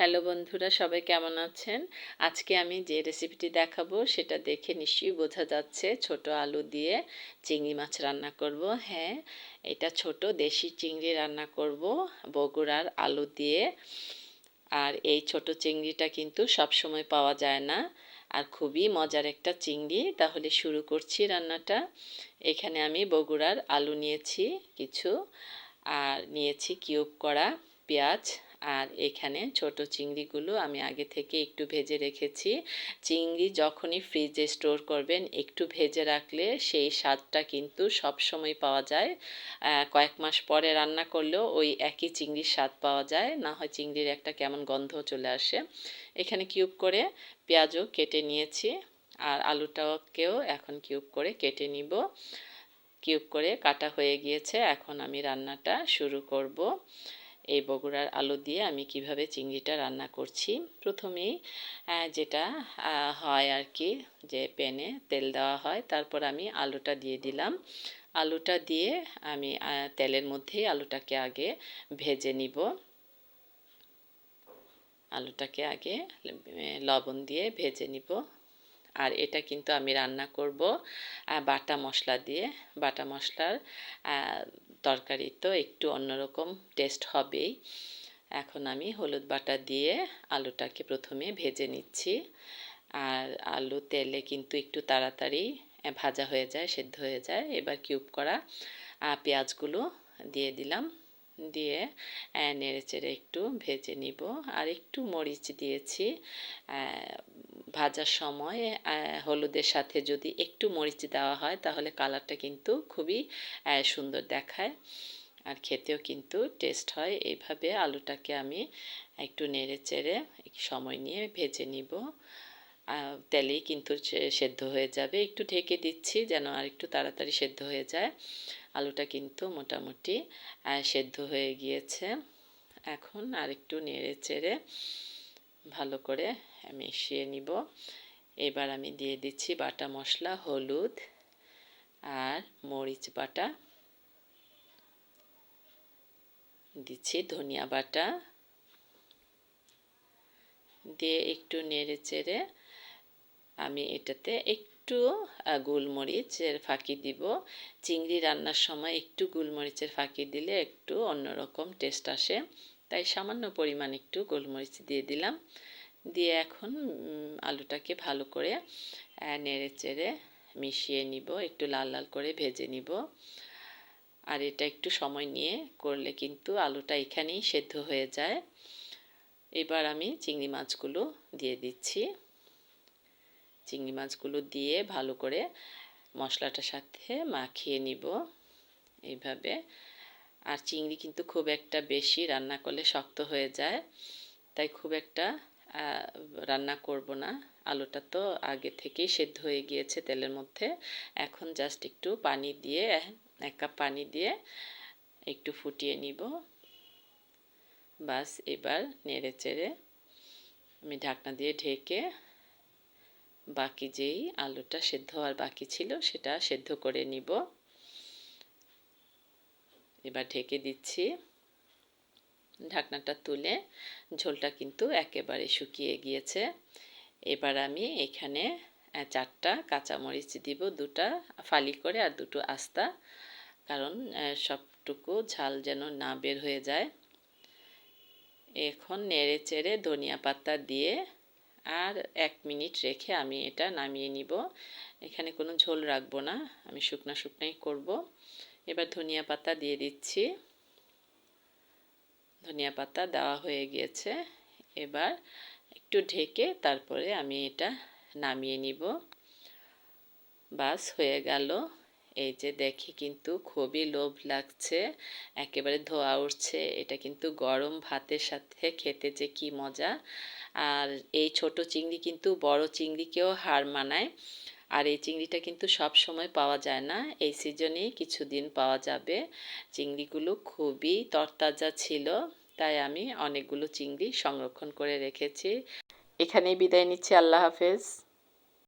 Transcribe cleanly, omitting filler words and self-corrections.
Hello বন্ধুরা, সবাই কেমন আছেন? আজকে আমি যে রেসিপিটি দেখাবো সেটা দেখে নিশ্চয়ই বোঝা যাচ্ছে ছোট আলু দিয়ে চিংড়ি মাছ রান্না করব। হ্যাঁ, এটা ছোট দেশি চিংড়ি রান্না করব বগুড়ার আলু দিয়ে। আর এই ছোট চিংড়িটা কিন্তু সব সময় পাওয়া যায় না, আর খুবই মজার একটা চিংড়ি। তাহলে শুরু করছি রান্নাটা। এখানে আমি বগুড়ার আলু নিয়েছি কিছু, আর নিয়েছি কিউব করা পেঁয়াজ। আর এখানে ছোট চিংড়িগুলো আমি আগে থেকে একটু ভেজে রেখেছি। চিংড়ি যখনই ফ্রিজে স্টোর করবেন একটু ভেজে রাখলে সেই স্বাদটা কিন্তু সব সময় পাওয়া যায়। কয়েক মাস পরে রান্না করলেও ওই একই চিংড়ির স্বাদ পাওয়া যায়, না হয় চিংড়ির একটা কেমন গন্ধ চলে আসে। এখানে কিউব করে পেঁয়াজও কেটে নিয়েছি, আর আলুটাকেও এখন কিউব করে কেটে নিব। কিউব করে কাটা হয়ে গিয়েছে, এখন আমি রান্নাটা শুরু করব। এই বগুড়ার আলু দিয়ে আমি কিভাবে চিংড়িটা রান্না করছি। প্রথমেই যেটা হয় আর কি, যে প্যানে তেল দেওয়া হয়, তারপর আমি আলুটা দিয়ে দিলাম। আলুটা দিয়ে আমি তেলের মধ্যেই আলুটাকে আগে ভেজে নিব। আলুটাকে আগে লবণ দিয়ে ভেজে নিব। আর এটা কিন্তু আমি রান্না করব বাটা মশলা দিয়ে। বাটা মশলার তরকারি তো একটু অন্যরকম টেস্ট হবেই। এখন আমি হলুদ বাটা দিয়ে আলুটাকে প্রথমে ভেজে নিচ্ছি। আর আলু তেলে কিন্তু একটু তাড়াতাড়ি ভাজা হয়ে যায়, সেদ্ধ হয়ে যায়। এবার কিউব করা পেঁয়াজগুলো দিয়ে দিলাম, দিয়ে নেড়েচেড়ে একটু ভেজে নিব। আর একটু মরিচ দিয়েছি ভাজার সময়। হলুদের সাথে যদি একটু মরিচ দেওয়া হয় তাহলে কালারটা কিন্তু খুবই সুন্দর দেখায়, আর খেতেও কিন্তু টেস্ট হয়। এইভাবে আলুটাকে আমি একটু নেড়েচেড়ে সময় নিয়ে ভেজে নিব। তেলেই কিন্তু সেদ্ধ হয়ে যাবে। একটু ঢেকে দিচ্ছি যেন আর একটু তাড়াতাড়ি সেদ্ধ হয়ে যায়। আলুটা কিন্তু মোটামুটি সেদ্ধ হয়ে গিয়েছে। এখন আর একটু নেড়েচেড়ে ভালো করে মিশিয়ে নিব। এবার আমি দিয়ে দিচ্ছি বাটা মশলা, হলুদ আর মরিচ বাটা, দিচ্ছি ধনিয়া বাটা, দিয়ে একটু নেড়েচেড়ে আমি এটাতে একটু গোলমরিচের ফাঁকি দিব। চিংড়ি রান্নার সময় একটু গোলমরিচের ফাঁকি দিলে একটু অন্যরকম টেস্ট আসে, তাই সামান্য পরিমাণ একটু গোলমরিচ দিয়ে দিলাম। দিয়ে এখন আলুটাকে ভালো করে নেড়েচেড়ে মিশিয়ে নিব, একটু লাল লাল করে ভেজে নিব। আর এটা একটু সময় নিয়ে করলে কিন্তু আলুটা এখানেই সেদ্ধ হয়ে যায়। এবার আমি চিংড়ি মাছগুলো দিয়ে দিচ্ছি। চিংড়ি মাছগুলো দিয়ে ভালো করে মশলাটার সাথে মাখিয়ে নিব এইভাবে। আর চিংড়ি কিন্তু খুব একটা বেশি রান্না করলে শক্ত হয়ে যায়, তাই খুব একটা রান্না করব না। আলুটা তো আগে থেকেই সেদ্ধ হয়ে গিয়েছে তেলের মধ্যে। এখন জাস্ট একটু পানি দিয়ে, 1 কাপ পানি দিয়ে একটু ফুটিয়ে নিব। বাস, এবার নেড়েচেড়ে আমি ঢাকনা দিয়ে ঢেকে বাকি যেই আলুটা সেদ্ধ হওয়ার বাকি ছিল সেটা সেদ্ধ করে নিব। এবার ঢেকে দিচ্ছি। ঢাকনাটা তুলে, ঝোলটা কিন্তু একেবারে শুকিয়ে গিয়েছে। এবার আমি এখানে 4টা কাঁচামরিচ দিব, 2টা ফালি করে আর 2টো আস্তা, কারণ সবটুকু ঝাল যেন না বের হয়ে যায়। এখন নেড়ে চেড়ে ধনিয়া পাতা দিয়ে আর 1 মিনিট রেখে আমি এটা নামিয়ে নিব। এখানে কোনো ঝোল রাখবো না, আমি শুকনা শুকনাই করব। এবার ধনিয়া পাতা দিয়ে দিচ্ছি। ধনিয়া পাতা দেওয়া হয়ে গিয়েছে। এবার একটু ঢেকে তারপরে আমি এটা নামিয়ে নিব। বাস, হয়ে গেল। এই যে দেখে কিন্তু খুবই লোভ লাগছে, একেবারে ধোয়া উঠছে। এটা কিন্তু গরম ভাতের সাথে খেতে যে কি মজা। আর এই ছোট চিংড়ি কিন্তু বড় চিংড়িকেও হার মানায়। আর এই চিংড়িটা কিন্তু সব সময় পাওয়া যায় না, এই সিজনেই কিছুদিন পাওয়া যাবে। চিংড়িগুলো খুবই তরতাজা ছিল, তাই আমি অনেকগুলো চিংড়ি সংরক্ষণ করে রেখেছি। এখানেই বিদায় নিচ্ছি। আল্লাহ হাফেজ।